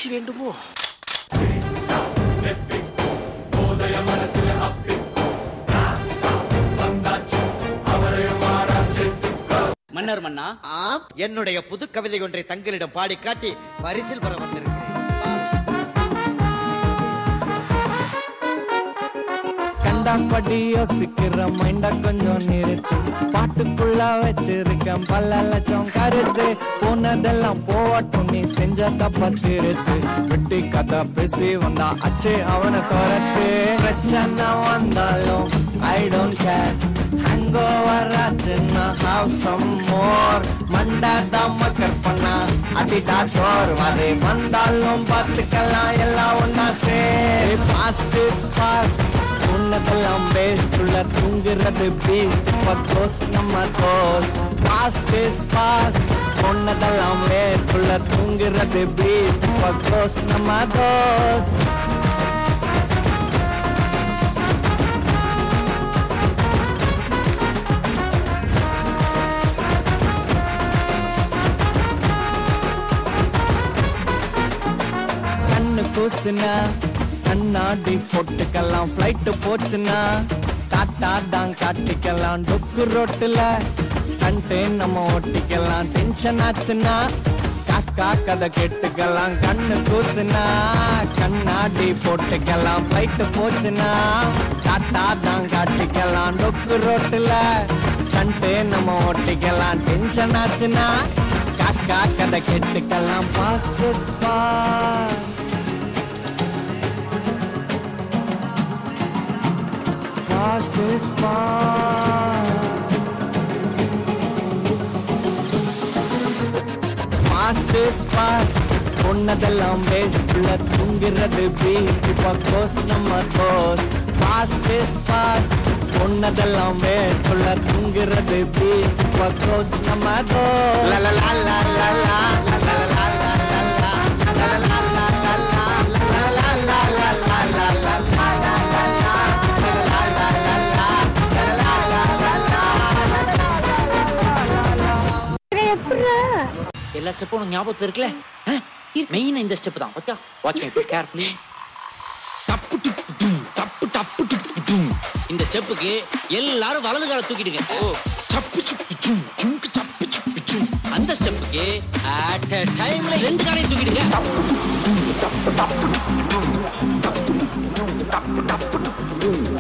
ஆட்சி வேண்டுமோ? மன்னர் மன்னா, என்னுடைய புது கவிதை ஒன்றை தங்களிடம் பாடி காட்டி பரிசில் பெற வந்திருக்கிறேன். கண்டாப்படி யோசிக்கிற மைண்ட கொஞ்சம் நிறுத்து, பாட்டுக்குள்ள வச்சிருக்கேன் பல லட்சம் கருத்து. போனதெல்லாம் போவட்டும், நீ செஞ்ச தப்ப திருத்து. வெட்டி கதை பேசி வந்தா அச்சு அவனை துரத்து. பிரச்சனை வந்தாலும் I don't care. Hangover ஆச்சுன்னா have some more. மண்டாதான் மக்கர் பண்ணா அடிடா தோர். வரை வந்தாலும் பார்த்துக்கலாம் எல்லாம் ஒன்னா சேர். Fast is fast, உன்னதெல்லாம் பேஸ்ட். உள்ள தூங்குறது பீஸ்ட், பக்கோஸ் நம்ம தோஸ். Fast is fast, உன்னதெல்லாம் பேஸ்ட். உள்ள தூங்குறது பீஸ்ட், பக்கோஸ் நம்ம தோஸ். கூசுனா கண்ணாடி போட்டுக்கலாம். பிளைட் போச்சுன்னா டாட்டா தான் காட்டிக்கலாம். டொக்கு ரோட்டுல ஸ்டண்டே நம்ம ஓட்டிக்கலாம். டென்ஷன் ஆச்சுன்னா காக்கா கதை கேட்டுக்கலாம். கண்ணு கூசுனா கண்ணாடி போட்டுக்கலாம். பிளைட் போச்சுன்னா டாட்டா தான் காட்டிக்கலாம். டொக்கு ரோட்டுல ஸ்டண்டே நம்ம ஓட்டிக்கலாம். டென்ஷன் ஆச்சுன்னா காக்கா கதை கேட்டுக்கலாம். Fast Fast is fast. Fast is fast, உன்னதெல்லாம் பேஸ்ட். உள்ள தூங்குறது பீஸ்ட், பக்கோஸ் நம்ம தோஸ். Fast is fast, உன்னதெல்லாம் பேஸ்ட். உள்ள தூங்குறது பீஸ்ட், பக்கோஸ் நம்ம தோஸ். La la la la la la la la la la la la la la la la எல்லா ஸ்டெப்பும் உனக்கு ஞாபகத்துல இருக்குல்ல? மெயின் இந்த ஸ்டெப் தான். Okay, watch me carefully. டப்பு டப்பு டும், டப்பு டப்பு டப்பு டும். இந்த ஸ்டெப்புக்கு எல்லாரும் வலது காலை தூக்கிடுங்க. சப்பு சுப்பு டும், சுங்கு சப்பு சுப்பு டும். அந்த ஸ்டெப்புக்கு அட் a டைம்ல ரெண்டு காலையும் தூக்கிடுங்க. டப்பு டப்பு டும், டப்பு டப்பு டப்பு டும்.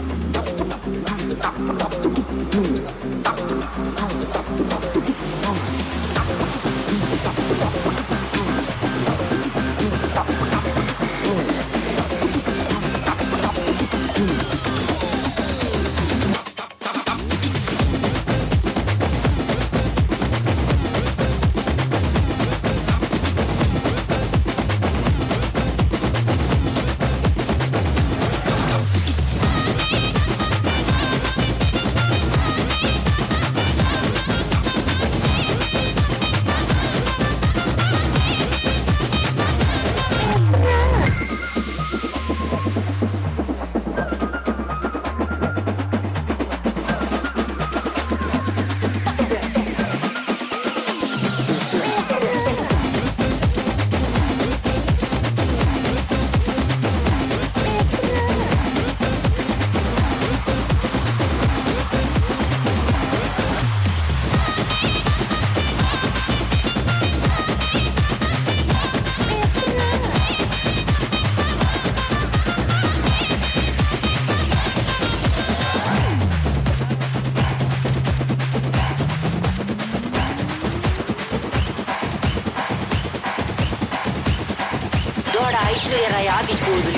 ஐஸ்வர்யா ராய் ஆபீஸ் போகுது.